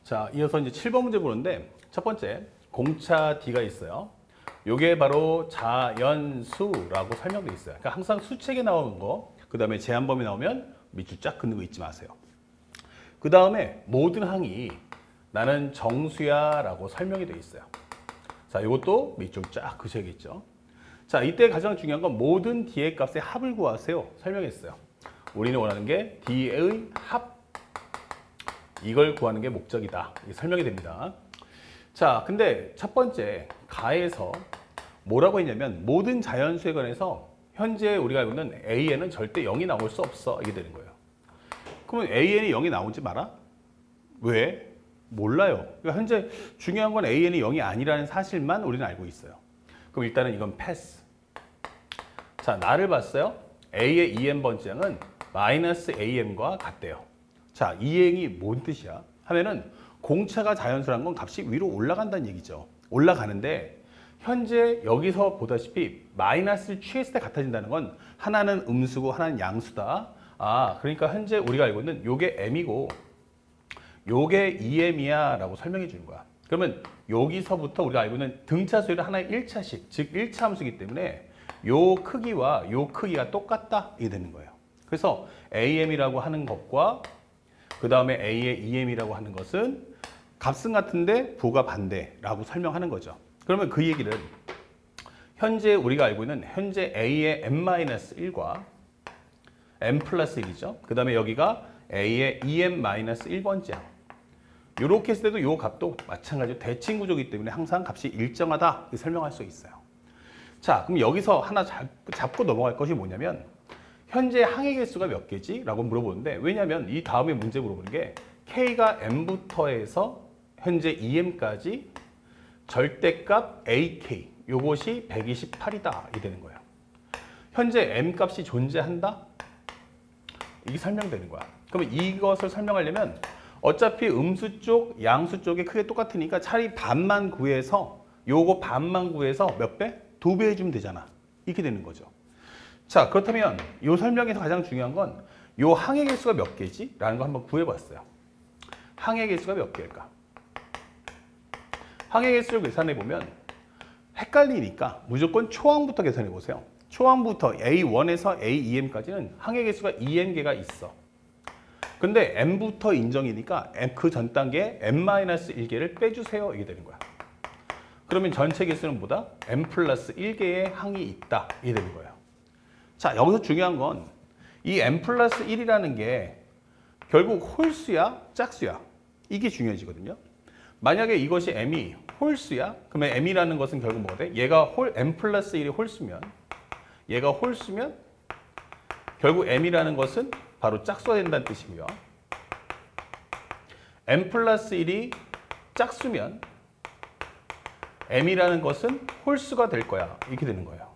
자, 이어서 이제 7번 문제 보는데 첫 번째 공차 D가 있어요. 요게 바로 자연수라고 설명되어 있어요. 그러니까 항상 수책에 나오는 거, 그 다음에 제한범위 나오면 밑줄 쫙 긋는 거 잊지 마세요. 그 다음에 모든 항이 나는 정수야 라고 설명이 되어 있어요. 자, 이것도 밑줄 쫙 그셔야겠죠. 자, 이때 가장 중요한 건 모든 D의 값의 합을 구하세요. 설명했어요. 우리는 원하는 게 D의 합. 이걸 구하는 게 목적이다. 이게 설명이 됩니다. 자, 근데 첫 번째 가에서 뭐라고 했냐면 모든 자연수에 관해서 현재 우리가 알고 있는 AN은 절대 0이 나올 수 없어. 이게 되는 거예요. 그러면 AN이 0이 나오지 마라? 왜? 몰라요. 그러니까 현재 중요한 건 AN이 0이 아니라는 사실만 우리는 알고 있어요. 그럼 일단은 이건 패스. 자, 나를 봤어요. A의 EM번지양은 마이너스 AM과 같대요. 자, 이 행이 뭔 뜻이야? 하면은 공차가 자연수란 건 값이 위로 올라간다는 얘기죠. 올라가는데 현재 여기서 보다시피 마이너스를 취했을 때 같아진다는 건 하나는 음수고 하나는 양수다. 아, 그러니까 현재 우리가 알고 있는 요게 M이고 요게 EM이야 라고 설명해 주는 거야. 그러면 여기서부터 우리가 알고 있는 등차 수열은 하나의 1차식, 즉 1차 함수이기 때문에 요 크기와 요 크기가 똑같다 이게 되는 거예요. 그래서 AM이라고 하는 것과 그 다음에 A의 EM이라고 하는 것은 값은 같은데 부가 반대라고 설명하는 거죠. 그러면 그 얘기는 현재 우리가 알고 있는 현재 A의 M-1과 M 플러스 1이죠. 그 다음에 여기가 A의 EM-1번지야. 이렇게 했을 때도 이 값도 마찬가지로 대칭 구조이기 때문에 항상 값이 일정하다 이렇게 설명할 수 있어요. 자, 그럼 여기서 하나 잡고 넘어갈 것이 뭐냐면 현재 항의 개수가 몇 개지? 라고 물어보는데 왜냐하면 이 다음에 문제 물어보는 게 K가 M부터 해서 현재 EM까지 절대값 AK 요것이 128이다 이게 되는 거예요. 현재 M 값이 존재한다? 이게 설명되는 거야. 그러면 이것을 설명하려면 어차피 음수 쪽, 양수 쪽이 크게 똑같으니까 차라리 반만 구해서 요거 반만 구해서 몇 배? 2배 해주면 되잖아. 이렇게 되는 거죠. 자, 그렇다면 이 설명에서 가장 중요한 건 이 항의 개수가 몇 개지? 라는 거 한번 구해봤어요. 항의 개수가 몇 개일까? 항의 개수를 계산해보면 헷갈리니까 무조건 초항부터 계산해보세요. 초항부터 A1에서 AEM까지는 항의 개수가 EM개가 있어. 근데 M부터 인정이니까 그 전 단계에 M-1개를 빼주세요. 이게 되는 거야. 그러면 전체 개수는 뭐다? M 플러스 1개의 항이 있다. 이게 되는 거예요. 자, 여기서 중요한 건 이 M 플러스 1이라는 게 결국 홀수야, 짝수야. 이게 중요해지거든요. 만약에 이것이 M이 홀수야? 그러면 M이라는 것은 결국 뭐가 돼? 얘가 M 플러스 1이 홀수면 얘가 홀수면 결국 M이라는 것은 바로 짝수가 된다는 뜻이고요. M 플러스 1이 짝수면 M이라는 것은 홀수가 될 거야. 이렇게 되는 거예요.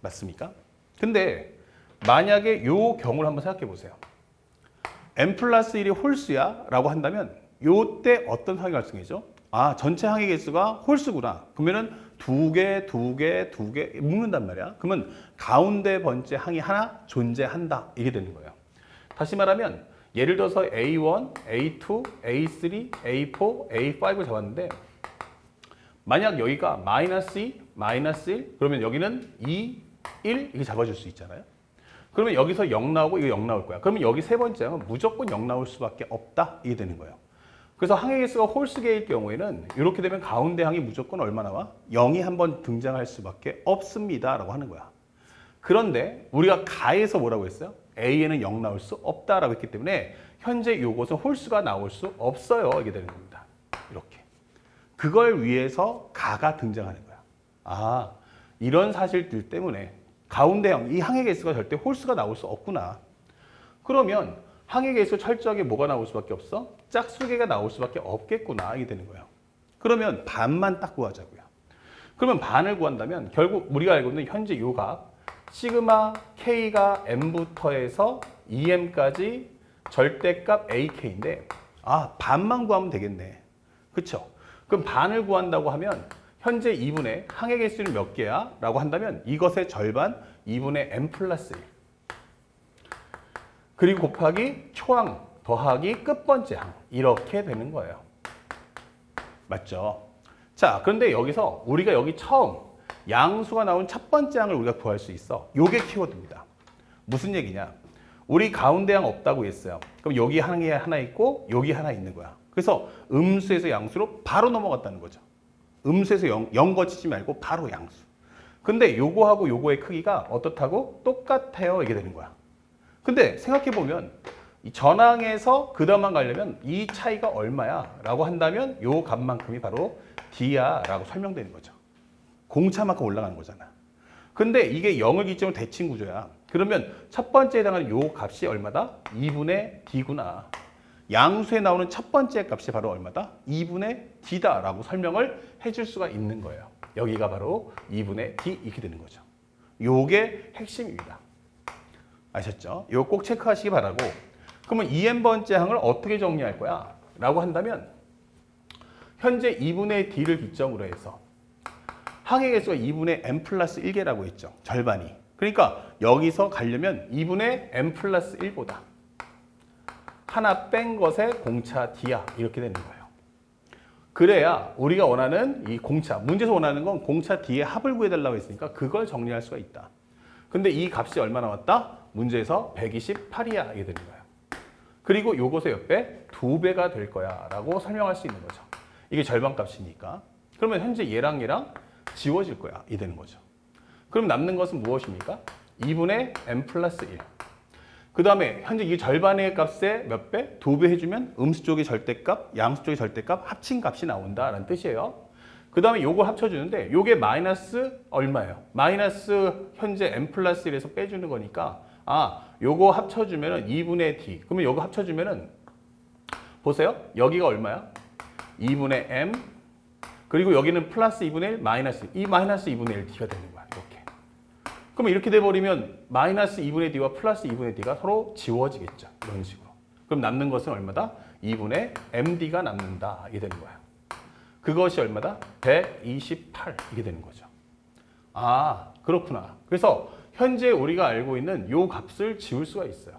맞습니까? 근데 만약에 이 경우를 한번 생각해 보세요. M 플러스 1이 홀수야 라고 한다면 이때 어떤 항이 발생이죠? 아, 전체 항의 개수가 홀수구나. 그러면은 두 개 묶는단 말이야. 그러면 가운데 번째 항이 하나 존재한다. 이게 되는 거예요. 다시 말하면 예를 들어서 A1, A2, A3, A4, A5를 잡았는데 만약 여기가 마이너스 2, 마이너스 1 그러면 여기는 2, 1 이렇게 잡아줄 수 있잖아요. 그러면 여기서 0 나오고 이거 0 나올 거야. 그러면 여기 세 번째 항은 무조건 0 나올 수밖에 없다. 이게 되는 거예요. 그래서 항의 개수가 홀수개일 경우에는 이렇게 되면 가운데 항이 무조건 얼마 나와? 0이 한번 등장할 수밖에 없습니다. 라고 하는 거야. 그런데 우리가 가에서 뭐라고 했어요? A에는 0 나올 수 없다라고 했기 때문에 현재 이것은 홀수가 나올 수 없어요. 이게 되는 겁니다. 이렇게. 그걸 위해서 가가 등장하는 거야. 아, 이런 사실들 때문에 가운데형, 이 항의 개수가 절대 홀수가 나올 수 없구나. 그러면 항의 개수 철저하게 뭐가 나올 수밖에 없어? 짝수개가 나올 수밖에 없겠구나. 이게 되는 거예요. 그러면 반만 딱 구하자고요. 그러면 반을 구한다면 결국 우리가 알고 있는 현재 요 값 시그마 K가 M부터 해서 EM까지 절대값 AK인데 아, 반만 구하면 되겠네. 그쵸? 그럼 반을 구한다고 하면 현재 2분의 항의 개수는 몇 개야? 라고 한다면 이것의 절반 2분의 M 플러스 1 그리고 곱하기 초항 더하기 끝번째 항. 이렇게 되는 거예요. 맞죠? 자, 그런데 여기서 우리가 여기 처음 양수가 나온 첫 번째 항을 우리가 구할 수 있어. 요게 키워드입니다. 무슨 얘기냐? 우리 가운데 항 없다고 했어요. 그럼 여기 항이 하나 있고 여기 하나 있는 거야. 그래서 음수에서 양수로 바로 넘어갔다는 거죠. 음수에서 0 거치지 말고 바로 양수. 근데 요거하고 요거의 크기가 어떻다고? 똑같아요. 이게 되는 거야. 근데 생각해보면 이 전항에서 그 다음만 가려면 이 차이가 얼마야? 라고 한다면 요 값만큼이 바로 D야 라고 설명되는 거죠. 공차만큼 올라가는 거잖아. 근데 이게 0을 기점으로 대칭 구조야. 그러면 첫 번째에 해당하는 요 값이 얼마다? 2분의 D구나. 양수에 나오는 첫 번째 값이 바로 얼마다? 2분의 D다 라고 설명을 해줄 수가 있는 거예요. 여기가 바로 2분의 D 이렇게 되는 거죠. 요게 핵심입니다. 아셨죠? 이거 꼭 체크하시기 바라고. 그러면 2n번째 항을 어떻게 정리할 거야? 라고 한다면 현재 2분의 D를 기점으로 해서 항의 개수가 2분의 n 플러스 1개라고 했죠. 절반이. 그러니까 여기서 가려면 2분의 n 플러스 1보다 하나 뺀 것에 공차 D야. 이렇게 되는 거예요. 그래야 우리가 원하는 이 공차, 문제에서 원하는 건 공차 D의 합을 구해달라고 했으니까 그걸 정리할 수가 있다. 근데 이 값이 얼마 나왔다? 문제에서 128이야. 이게 되는 거예요. 그리고 요것의 옆에 2배가 될 거야 라고 설명할 수 있는 거죠. 이게 절반값이니까. 그러면 현재 얘랑 지워질 거야. 이 되는 거죠. 그럼 남는 것은 무엇입니까? 2분의 n 플러스 1. 그 다음에 현재 이 절반의 값에 몇 배? 2배 해주면 음수 쪽의 절대값, 양수 쪽의 절대값 합친 값이 나온다라는 뜻이에요. 그 다음에 요걸 합쳐주는데 요게 마이너스 얼마예요? 마이너스 현재 n 플러스 1에서 빼주는 거니까 요거 합쳐주면은 2분의 D. 그러면 요거 합쳐주면은 보세요. 여기가 얼마야? 2분의 m 그리고 여기는 플러스 2분의 1 마이너스 이 마이너스 2분의 1 D가 되는 거야. 이렇게. 그러면 이렇게 돼버리면 마이너스 2분의 D와 플러스 2분의 D가 서로 지워지겠죠. 이런 식으로. 그럼 남는 것은 얼마다? 2분의 MD가 남는다. 이게 되는 거야. 그것이 얼마다? 128 이게 되는 거죠. 그렇구나. 그래서 현재 우리가 알고 있는 요 값을 지울 수가 있어요.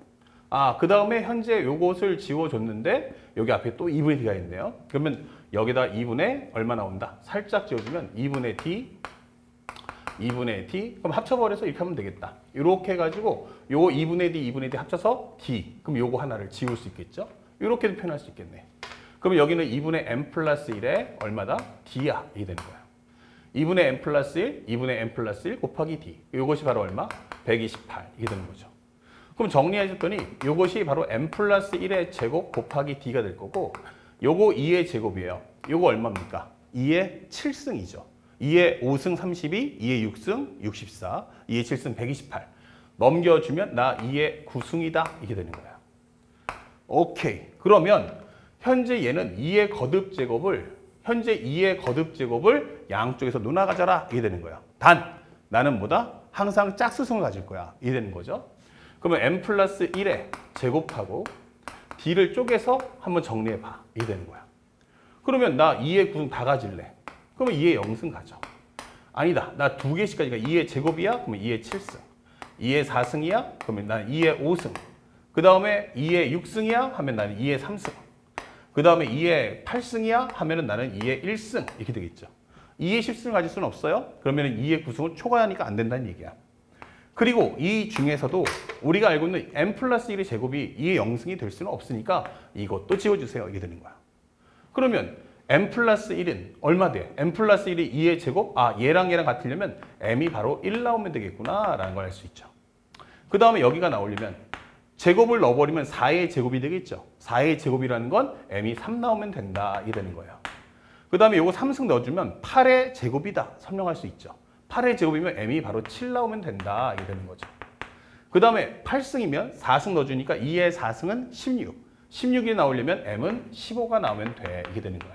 그 다음에 현재 요것을 지워줬는데 여기 앞에 또 2분의 D가 있네요. 그러면 여기다 2분의 얼마 나온다? 살짝 지워주면 2분의 D, 2분의 D. 그럼 합쳐버려서 이렇게 하면 되겠다. 이렇게 해가지고 요 2분의 D, 2분의 D 합쳐서 D. 그럼 요거 하나를 지울 수 있겠죠? 이렇게도 표현할 수 있겠네. 그러면 여기는 2분의 n 플러스 1에 얼마다? D야. 이게 되는 거야. 2분의 n 플러스 1, 2분의 n 플러스 1 곱하기 D. 이것이 바로 얼마? 128. 이게 되는 거죠. 그럼 정리하셨더니 이것이 바로 n 플러스 1의 제곱 곱하기 D가 될 거고 요거 2의 제곱이에요. 요거 얼마입니까? 2의 7승이죠. 2의 5승 32, 2의 6승 64, 2의 7승 128. 넘겨주면 나 2의 9승이다. 이게 되는 거야. 오케이. 그러면 현재 얘는 2의 거듭 제곱을 현재 2의 거듭 제곱을 양쪽에서 논아가져라. 이게 되는 거야. 단 나는 뭐다? 항상 짝수승을 가질 거야. 이게 되는 거죠. 그러면 n 플러스 1에 제곱하고 D를 쪼개서 한번 정리해봐. 이게 되는 거야. 그러면 나 2의 9승 다 가질래. 그러면 2의 0승 가져. 아니다. 나 2개씩 가니까 2의 제곱이야? 그러면 2의 7승. 2의 4승이야? 그러면 나는 2의 5승. 그 다음에 2의 6승이야? 하면 나는 2의 3승. 그 다음에 2의 8승이야? 하면은 나는 2의 1승. 이렇게 되겠죠. 2의 10승을 가질 수는 없어요. 그러면 2의 9승을 초과하니까 안 된다는 얘기야. 그리고 이 중에서도 우리가 알고 있는 n 플러스 1의 제곱이 2의 0승이 될 수는 없으니까 이것도 지워주세요. 이게 되는 거야. 그러면 n 플러스 1은 얼마 돼? n 플러스 1이 2의 제곱? 얘랑 같으려면 m이 바로 1 나오면 되겠구나 라는 걸 알 수 있죠. 그 다음에 여기가 나오려면 제곱을 넣어버리면 4의 제곱이 되겠죠. 4의 제곱이라는 건 m이 3 나오면 된다. 이게 되는 거예요. 그 다음에 요거 3승 넣어주면 8의 제곱이다. 설명할 수 있죠. 8의 제곱이면 m이 바로 7 나오면 된다. 이게 되는 거죠. 그 다음에 8승이면 4승 넣어주니까 2의 4승은 16. 16이 나오려면 m은 15가 나오면 돼. 이게 되는 거예요.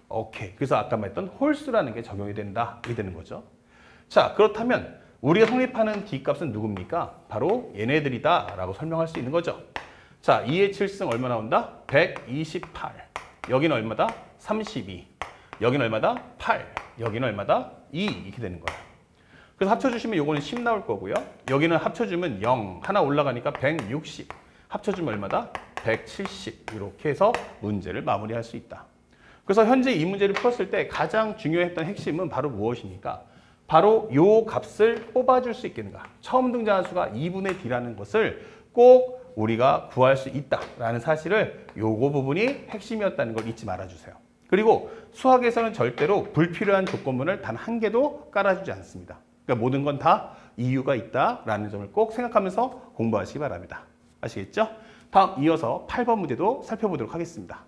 오케이. 그래서 아까 말했던 홀수라는 게 적용이 된다. 이게 되는 거죠. 자, 그렇다면 우리가 성립하는 D값은 누굽니까? 바로 얘네들이다 라고 설명할 수 있는 거죠. 자, 2의 7승 얼마 나온다? 128. 여기는 얼마다? 32. 여기는 얼마다? 8. 여기는 얼마다? 2. 이렇게 되는 거예요. 그래서 합쳐주시면 요거는 10 나올 거고요. 여기는 합쳐주면 0. 하나 올라가니까 160. 합쳐주면 얼마다? 170 이렇게 해서 문제를 마무리할 수 있다. 그래서 현재 이 문제를 풀었을 때 가장 중요했던 핵심은 바로 무엇입니까? 바로 요 값을 뽑아줄 수 있겠는가. 처음 등장한 수가 2분의 d라는 것을 꼭 우리가 구할 수 있다라는 사실을 요거 부분이 핵심이었다는 걸 잊지 말아주세요. 그리고 수학에서는 절대로 불필요한 조건문을 단 한 개도 깔아주지 않습니다. 그러니까 모든 건 다 이유가 있다라는 점을 꼭 생각하면서 공부하시기 바랍니다. 아시겠죠? 다음 이어서 8번 문제도 살펴보도록 하겠습니다.